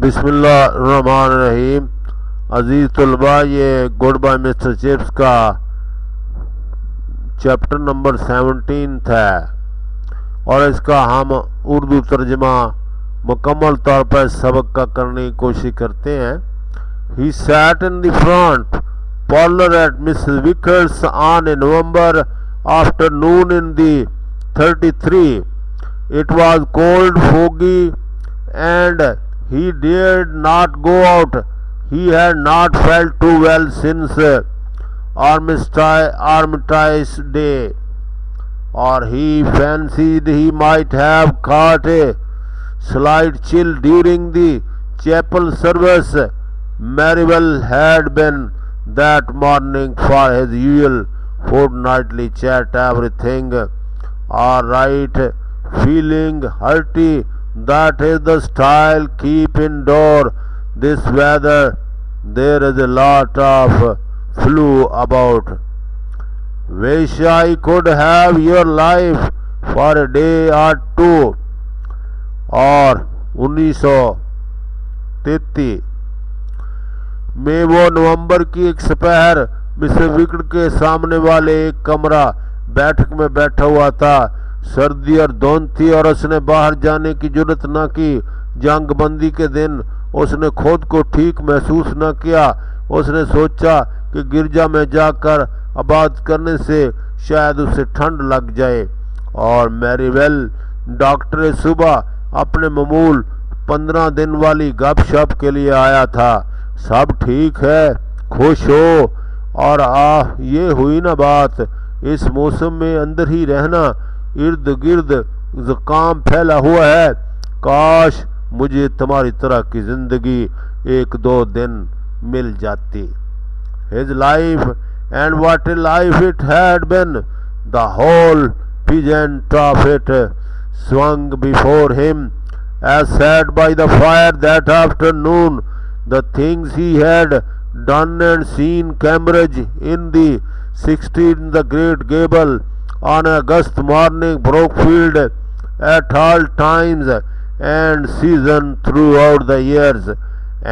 बिस्मिल्लाहिर्रहमानिर्रहीम। अजीज़ तलबा, ये गुड बाय मिस्टर चिप्स का चैप्टर नंबर 17 है और इसका हम उर्दू तर्जमा मुकम्मल तौर पर सबक का करने की कोशिश करते हैं। He sat in the front parlor at Mrs. Vickers on a November afternoon in the 33. It was cold, foggy, and he dared not go out. He had not felt too well since Armistice Day, or he fancied he might have caught a slight chill during the chapel service. Marivelle had been that morning for his usual fortnightly chat, everything all right, feeling hearty. That is the style. Keep indoor this weather. There is a lot of flu about. Wish I could have your life for a day or two. और 1933 में वो नवंबर की एक दोपहर Mrs wicket के सामने वाले एक कमरा बैठक में बैठा हुआ था। सर्दी और धुंध थी और उसने बाहर जाने की जरूरत न की। जंगबंदी के दिन उसने खुद को ठीक महसूस न किया। उसने सोचा कि गिरजा में जाकर इबादत करने से शायद उसे ठंड लग जाए। और मैरीवेल डॉक्टर सुबह अपने मामूल 15 दिन वाली गपशप के लिए आया था। सब ठीक है, खुश हो। और ये हुई ना बात, इस मौसम में अंदर ही रहना, इर्द गिर्द जुकाम फैला हुआ है। काश मुझे तुम्हारी तरह की जिंदगी 1-2 दिन मिल जाती। His life, and what a life it had been! The whole pageant of it swung before him as sat by the fire that afternoon. The things he had done and seen, Cambridge in the 60s, the Great Gable on August morning, Brookfield at all times and seasons throughout the years,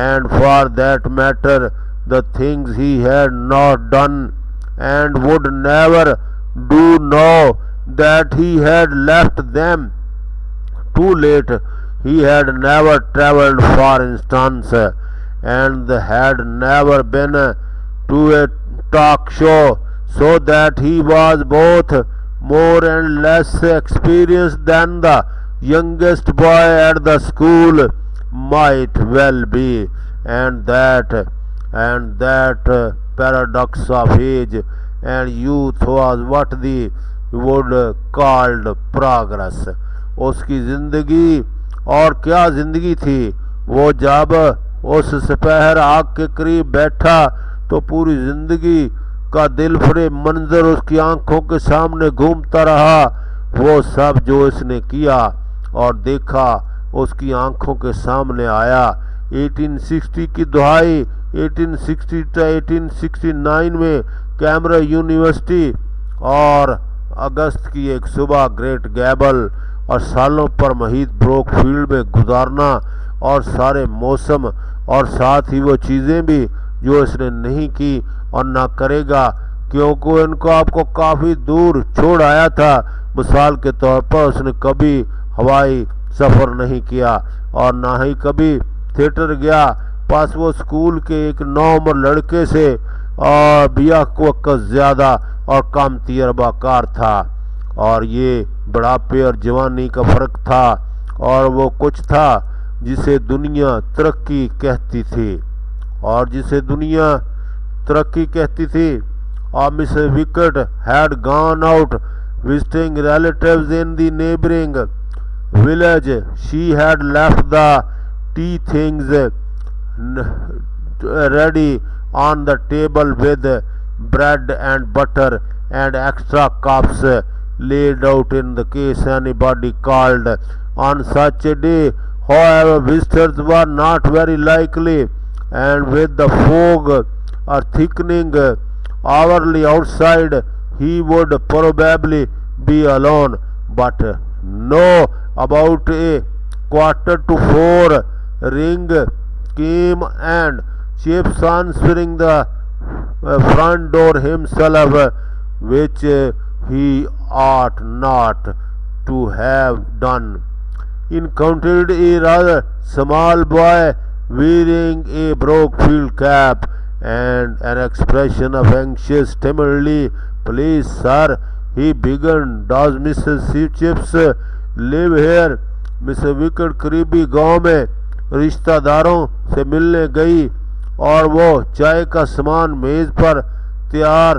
and for that matter the things he had not done and would never do now that he had left them too late. He had never travelled, for instance, and had never been to a talk show, so that he was both more and less experienced than the youngest boy at the school might well be. And that paradox of age and youth was what the would called progress. उसकी जिंदगी और क्या जिंदगी थी। वो जब उस दोपहर आग के करीब बैठा तो पूरी जिंदगी का दिलफरेब मंजर उसकी आंखों के सामने घूमता रहा। वो सब जो इसने किया और देखा उसकी आंखों के सामने आया। 1860 की दुहाई 1869 में कैम्ब्रिज यूनिवर्सिटी और अगस्त की एक सुबह ग्रेट गैबल और सालों पर महित ब्रोकफील्ड में गुजारना और सारे मौसम और साथ ही वो चीज़ें भी जो इसने नहीं की और ना करेगा, क्योंकि इनको आपको काफ़ी दूर छोड़ आया था। मिसाल के तौर पर उसने कभी हवाई सफ़र नहीं किया और ना ही कभी थिएटर गया। पास वो स्कूल के एक नौउम्र लड़के से और बेवकूफ़ ज़्यादा और कम तजर्बाकार था। और ये बुढ़ापे और जवानी का फ़र्क था और वो कुछ था जिसे दुनिया तरक्की कहती थी और Mrs wicket had gone out visiting relatives in the neighbouring village. She had left the T things ready on the table with bread and butter and extra cups laid out in the case anybody called. On such a day, however, visitors were not very likely, and with the fog thickening hourly outside, he would probably be alone. But no, about a 3:15, ring came and Chips answering the front door himself, which he ought not to have done, encountered a rather small boy wearing a Brookfield cap and an expression of anxious timidly. "Please, sir," he began, "does Mrs. Chips live here?" Mrs wicket करीबी गांव में रिश्तेदारों से मिलने गई और वो चाय का सामान मेज पर तैयार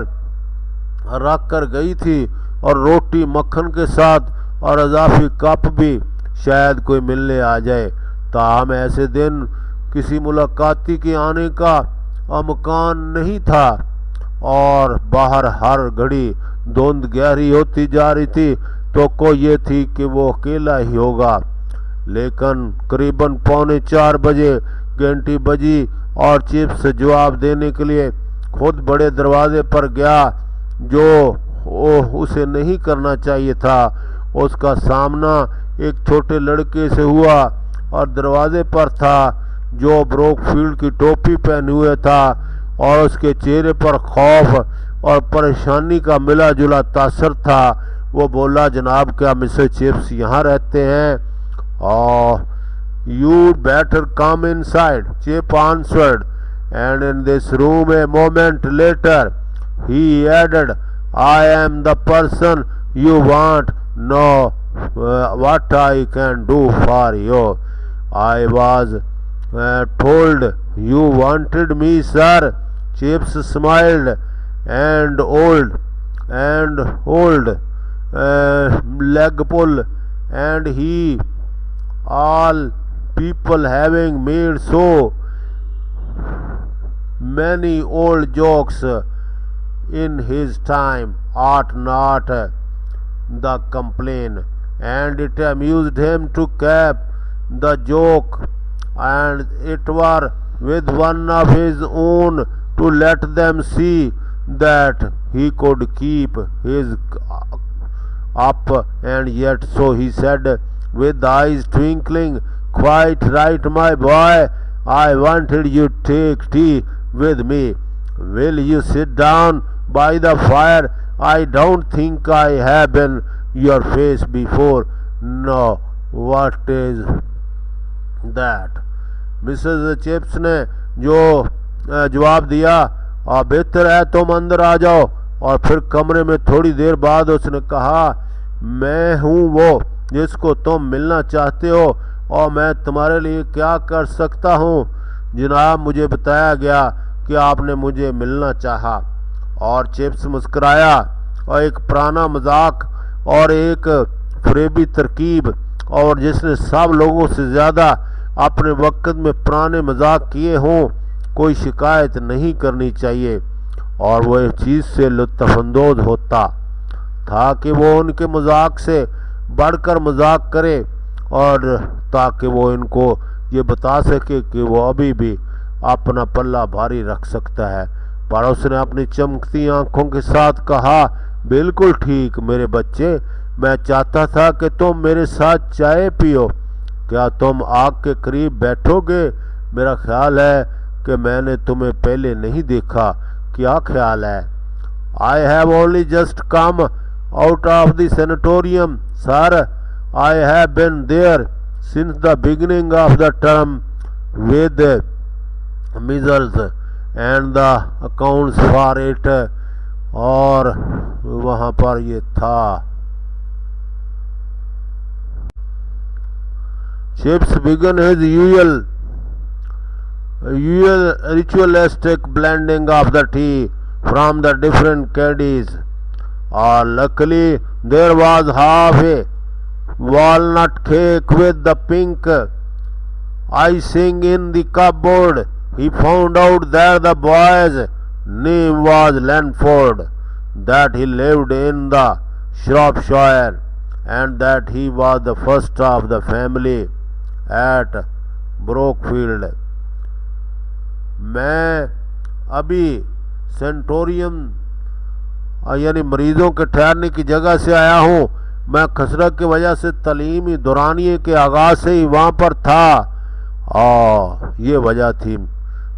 रख कर गई थी और रोटी मक्खन के साथ और अजाफी कप भी, शायद कोई मिलने आ जाए। ताहम ऐसे दिन किसी मुलाकाती के आने का अमकान नहीं था और बाहर हर घड़ी धुंध गहरी होती जा रही थी, तो को ये थी कि वो अकेला ही होगा। लेकिन करीबन 3:45 बजे घंटी बजी और चिप्स जवाब देने के लिए खुद बड़े दरवाजे पर गया, जो उसे नहीं करना चाहिए था। उसका सामना एक छोटे लड़के से हुआ और दरवाजे पर था, जो ब्रोकफील्ड की टोपी पहने हुए था और उसके चेहरे पर खौफ और परेशानी का मिला जुला तासर था। वो बोला, "जनाब, क्या मिसेस चिप्स यहाँ रहते हैं?" "You'd better come inside," Chip answered, and in this room a moment later he added, "I am the person you want. Know what I can do for you." "I was told you wanted me, sir." Chips smiled, and old leg pull, and he, all people having made so many old jokes in his time, ought not the complain, and it amused him to cap the joke, and it were with one of his own to let them see that he could keep his up, and yet so he said with eyes twinkling, "Quite right, my boy. I wanted you to take tea with me. Will you sit down by the fire? I don't think I have been your face before." "No, what is that?" Mrs chips ने जो जवाब दिया, "और बेहतर है तुम अंदर आ जाओ।" और फिर कमरे में थोड़ी देर बाद उसने कहा, "मैं हूँ वो जिसको तुम मिलना चाहते हो, और मैं तुम्हारे लिए क्या कर सकता हूँ?" "जनाब, मुझे बताया गया कि आपने मुझे मिलना चाहा।" और चिप्स मुस्कुराया और एक पुराना मजाक और एक फरेबी तरकीब, और जिसने सब लोगों से ज़्यादा अपने वक्त में पुराने मजाक किए हों, कोई शिकायत नहीं करनी चाहिए। और वह इस चीज़ से लुत्फ़अंदोज़ होता था कि वो उनके मजाक से बढ़कर मजाक करे, और ताकि वो इनको ये बता सके कि वो अभी भी अपना पल्ला भारी रख सकता है। पर उसने अपनी चमकती आंखों के साथ कहा, "बिल्कुल ठीक मेरे बच्चे, मैं चाहता था कि तुम मेरे साथ चाय पियो। क्या तुम आग के करीब बैठोगे? मेरा ख्याल है कि मैंने तुम्हें पहले नहीं देखा। क्या ख्याल है?" "I have only just come out of the sanatorium, sir. I have been there since the beginning of the term with measles and the accounts for it." और वहाँ पर ये था। Chips began his usual ritualistic blending of the tea from the different caddies. Luckily there was half a walnut cake with the pink icing in the cupboard. He found out that the boy's name was Lanford, that he lived in the Shropshire, and that he was the first of the family at Brookfield. मैं अभी सेंटोरियम यानी मरीजों के ठहरने की जगह से आया हूँ। मैं खसरत की वजह से तलीमी दौरानिए के आगाज़ से ही वहाँ पर था, हाँ, ये वजह थी।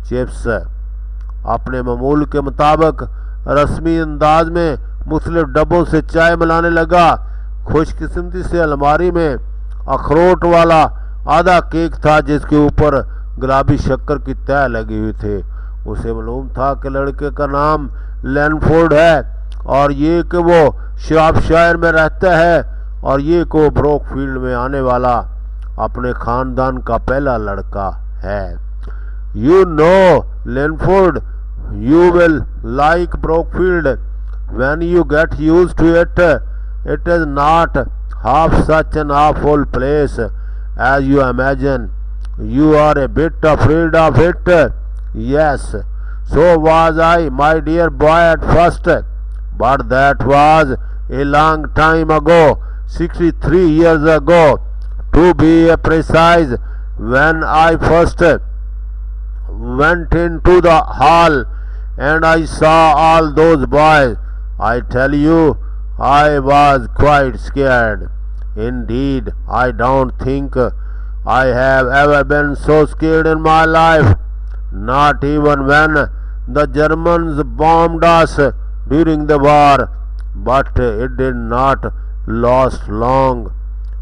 चिप्स अपने मामूल के मुताबिक रस्मी अंदाज में मुख्तलिफ डब्बों से चाय मिलाने लगा। खुशकिस्मती से अलमारी में अखरोट वाला आधा केक था जिसके ऊपर गुलाबी शक्कर की तह लगी हुई थी। उसे मालूम था कि लड़के का नाम लैनफोर्ड है और ये कि वो शराबशायर में रहता है और ये कि वो ब्रोकफील्ड में आने वाला अपने खानदान का पहला लड़का है। You know Lanford, you will like Brookfield when you get used to it. It is not half such an awful place as you imagine. You are a bit afraid of it. Yes, so was I, my dear boy, at first. But that was a long time ago, 63 years ago, to be precise, when I first went into the hall and I saw all those boys. I tell you, I was quite scared. Indeed, I don't think I have ever been so scared in my life. Not even when the Germans bombed us during the war. But it did not last long.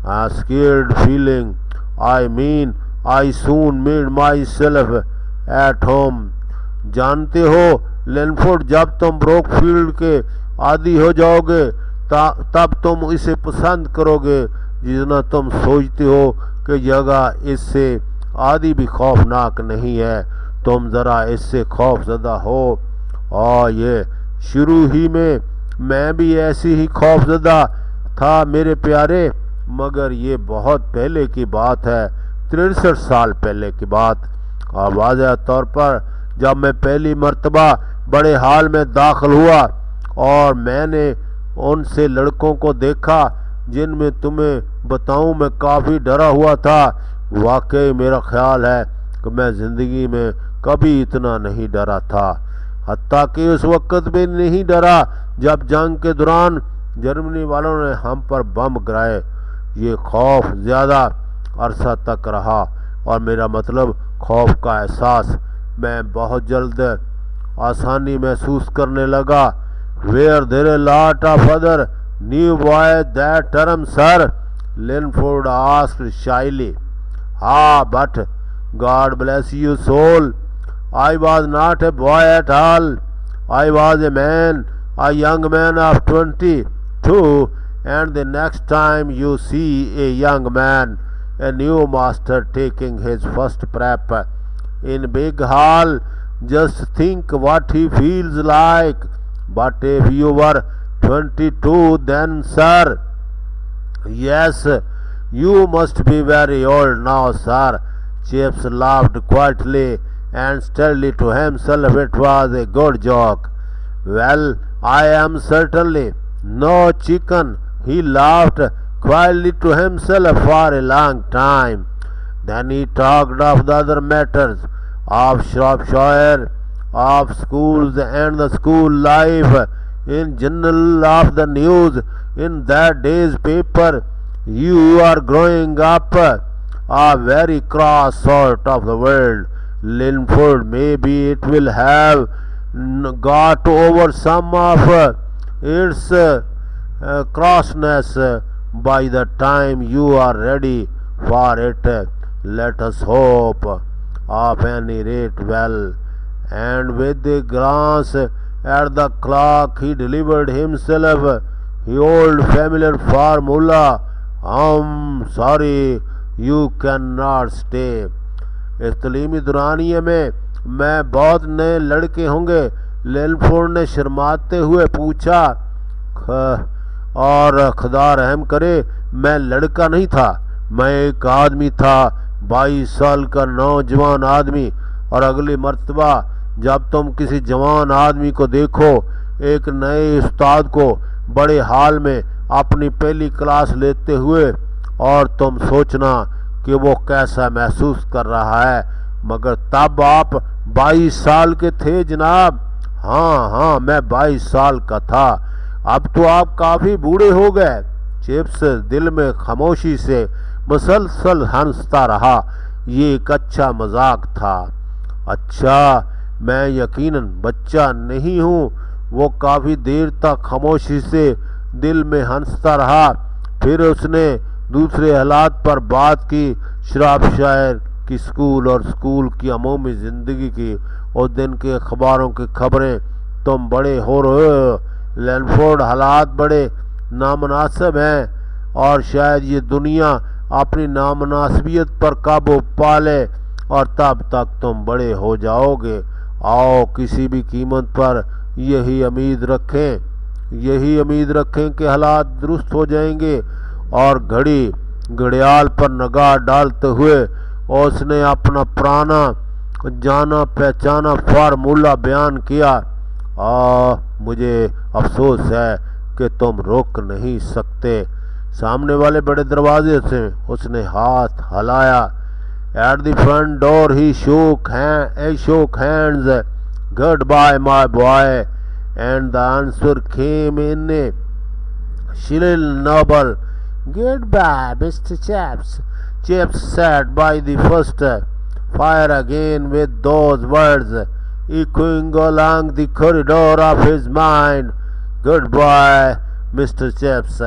A scared feeling. I mean, I soon made myself at home. जानते हो लैनफोर्ड, जब तुम ब्रोकफील्ड के आदी हो जाओगे तब तुम इसे पसंद करोगे जितना तुम सोचते हो कि जगह इससे आदि भी खौफनाक नहीं है। तुम ज़रा इससे खौफजदा हो। और ये शुरू ही में मैं भी ऐसी ही खौफजदा था मेरे प्यारे, मगर ये बहुत पहले की बात है, 63 साल पहले की बात। और वाज़ह तौर पर जब मैं पहली मर्तबा बड़े हाल में दाखिल हुआ और मैंने उनसे लड़कों को देखा जिनमें तुम्हें बताऊं मैं काफ़ी डरा हुआ था। वाकई मेरा ख्याल है कि मैं ज़िंदगी में कभी इतना नहीं डरा था, हत्ता कि उस वक़्त भी नहीं डरा जब जंग के दौरान जर्मनी वालों ने हम पर बम गिराए। ये खौफ ज़्यादा अरसा तक रहा और मेरा मतलब खौफ का एहसास मैं बहुत जल्द आसानी महसूस करने लगा। Were there a lot of other new boys that term sir, Linford asked shyly. हाँ, but God bless you soul, I was not a boy at all, I was a man, a young man of 22, and the next time you see a young man, a new master taking his first prep in big hall, just think what he feels like. But if you were 22 then, sir, yes, you must be very old now, sir. Chips laughed quietly and steadily to himself. It was a good joke. Well, I am certainly no chicken, he laughed quietly to himself for a long time. Then he talked of the other matters, of Shropshire, of schools and the school life in general, of the news in that day's paper. You are growing up a very cross sort of the world, Linford. Maybe it will have got over some of its crossness by the time you are ready for it. Let us hope. Of any rate, well. And with a glance at the clock, he delivered himself the old familiar formula. Sorry, you cannot stay. इस तलीमी दुरानिये में मैं बहुत नए लड़के होंगे, लिनफोर्ड ने शर्माते हुए पूछा। और खुदा रहम करे, मैं लड़का नहीं था, मैं एक आदमी था, 22 साल का नौजवान आदमी। और अगली मर्तबा जब तुम किसी जवान आदमी को देखो, एक नए उस्ताद को बड़े हाल में अपनी पहली क्लास लेते हुए, और तुम सोचना कि वो कैसा महसूस कर रहा है। मगर तब आप 22 साल के थे जनाब। हाँ, मैं 22 साल का था। अब तो आप काफ़ी बूढ़े हो गए। चिप्स दिल में खामोशी से मुसलसल हंसता रहा। ये एक अच्छा मजाक था। अच्छा, मैं यकीनन बच्चा नहीं हूँ। वो काफ़ी देर तक खामोशी से दिल में हंसता रहा। फिर उसने दूसरे हालात पर बात की, शराबशायर की स्कूल और स्कूल की अमूमी ज़िंदगी की। उस दिन के अखबारों की खबरें। तुम बड़े हो रहे हो लैनफोर्ड, हालात बड़े नामनासिब हैं और शायद ये दुनिया अपनी नामनासिबियत पर काबू पा ले और तब तक तुम बड़े हो जाओगे। आओ किसी भी कीमत पर यही उम्मीद रखें कि हालात दुरुस्त हो जाएंगे। और घड़ियाल पर निगाह डालते हुए उसने अपना पुराना जाना पहचाना फार्मूला बयान किया। मुझे अफसोस है कि तुम रोक नहीं सकते। सामने वाले बड़े दरवाजे से उसने हाथ हिलाया। At the front door he shook hands. Goodbye, my boy. And the answer came in a shrill noble. Goodbye, Mr. Chaps. Chaps sat by the first fire again with those words echoing along the corridor of his mind. Goodbye, Mr. Chaps.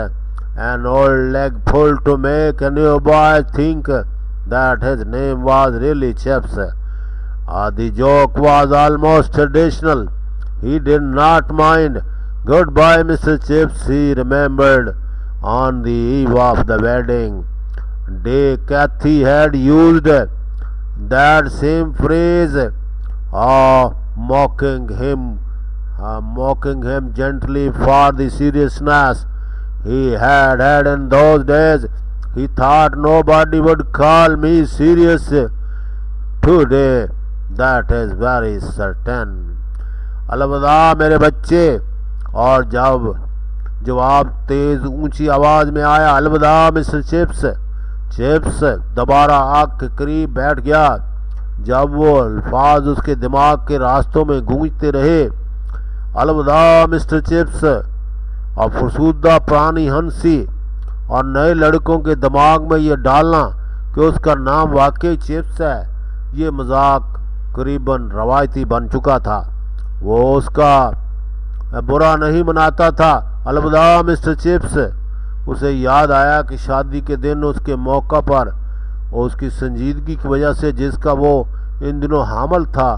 An old leg pulled to make a new boy think that his name was really Chaps. The joke was almost traditional. He did not mind. Goodbye, Mr. Chips, he remembered. On the eve of the wedding day, Kathy had used that same phrase, mocking him gently for the seriousness he had in those days. He thought nobody would call me serious today. That is very certain. अलविदा मेरे बच्चे। और जब जवाब तेज ऊंची आवाज में आया, अलविदा मिस्टर चिप्स। चिप्स दोबारा आग के करीब बैठ गया। जब वो अल्फाज उसके दिमाग के रास्तों में गूंजते रहे, अलविदा मिस्टर चिप्स, और फरसूदा पुरानी हंसी और नए लड़कों के दिमाग में ये डालना कि उसका नाम वाकई चिप्स है, ये मजाक करीबन रवायती बन चुका था। वो उसका बुरा नहीं मनाता था। अलविदा मिस्टर चिप्स। उसे याद आया कि शादी के दिन उसके मौका पर और उसकी संजीदगी की वजह से जिसका वो इन दिनों हामिल था,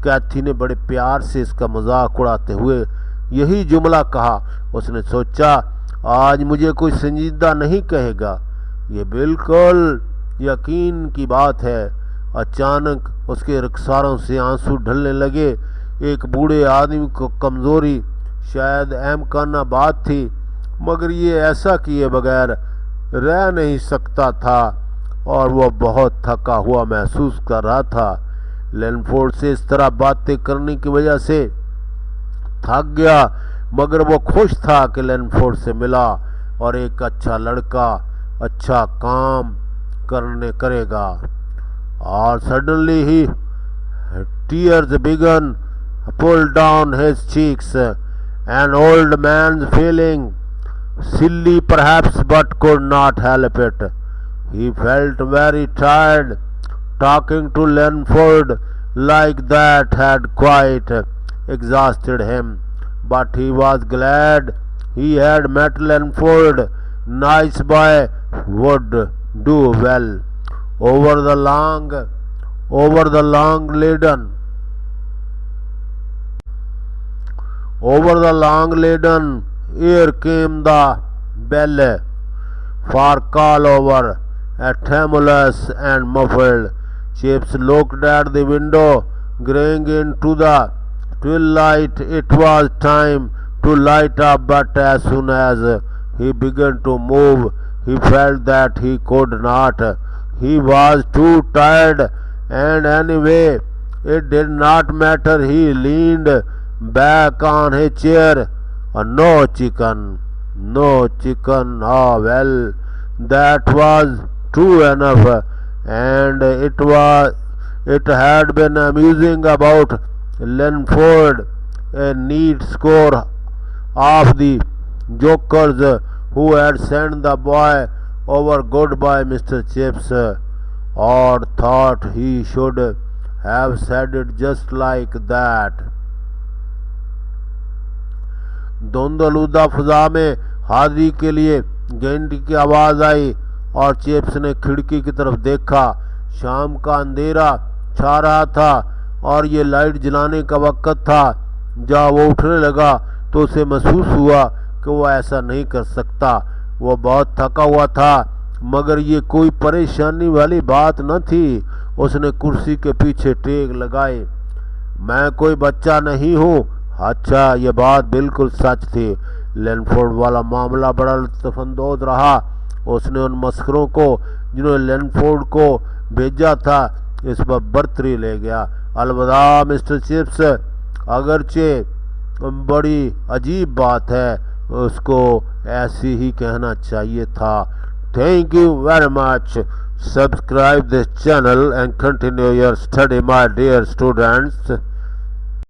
कैथी ने बड़े प्यार से इसका मजाक उड़ाते हुए यही जुमला कहा। उसने सोचा, आज मुझे कोई संजीदा नहीं कहेगा। ये बिल्कुल यकीन की बात है। अचानक उसके रुखसारों से आंसू ढलने लगे। एक बूढ़े आदमी को कमज़ोरी शायद अहमकाना बात थी, मगर ये ऐसा किए बगैर रह नहीं सकता था और वह बहुत थका हुआ महसूस कर रहा था। लैनफोर्ड से इस तरह बातें करने की वजह से थक गया, मगर वो खुश था कि लैनफोर्ड से मिला और एक अच्छा लड़का अच्छा काम करेगा। और suddenly he tears began pull down his cheeks. An old man's feeling silly perhaps, but could not help it. He felt very tired. Talking to Lannford like that had quite exhausted him, but he was glad he had met Lannford. Nice boy, would do well. Over the long laden air came the bell for call over, tremulous and muffled. Chips looked at the window, graying into the twilight. It was time to light up, but as soon as he began to move, he felt that he could not. He was too tired, and anyway, it did not matter. He leaned back on his chair. No chicken. Ah, well, that was true enough, and it had been amusing about Lannford. A neat score of the jokers who had sent the boy over. Goodbye, Mr. Chips. or thought he should have said it just like that. धुंधलुदा फजा में हाजिरी के लिए घंटी की आवाज आई और chips ने खिड़की की तरफ देखा। शाम का अंधेरा छा रहा था और ये लाइट जलाने का वक्त था। जब वो उठने लगा तो उसे महसूस हुआ कि वो ऐसा नहीं कर सकता। वो बहुत थका हुआ था, मगर ये कोई परेशानी वाली बात न थी। उसने कुर्सी के पीछे टेक लगाए। मैं कोई बच्चा नहीं हूँ। अच्छा, ये बात बिल्कुल सच थी। लैंडफोर्ड वाला मामला बड़ा लुत्फानंदोज रहा। उसने उन मस्करों को जिन्होंने लैंडफोर्ड को भेजा था इस पर बर्तरी ले गया। अलविदा मिस्टर चिप्स। अगरचे बड़ी अजीब बात है, उसको ऐसी ही कहना चाहिए था। Thank you very much. Subscribe this channel and continue your study, my dear students.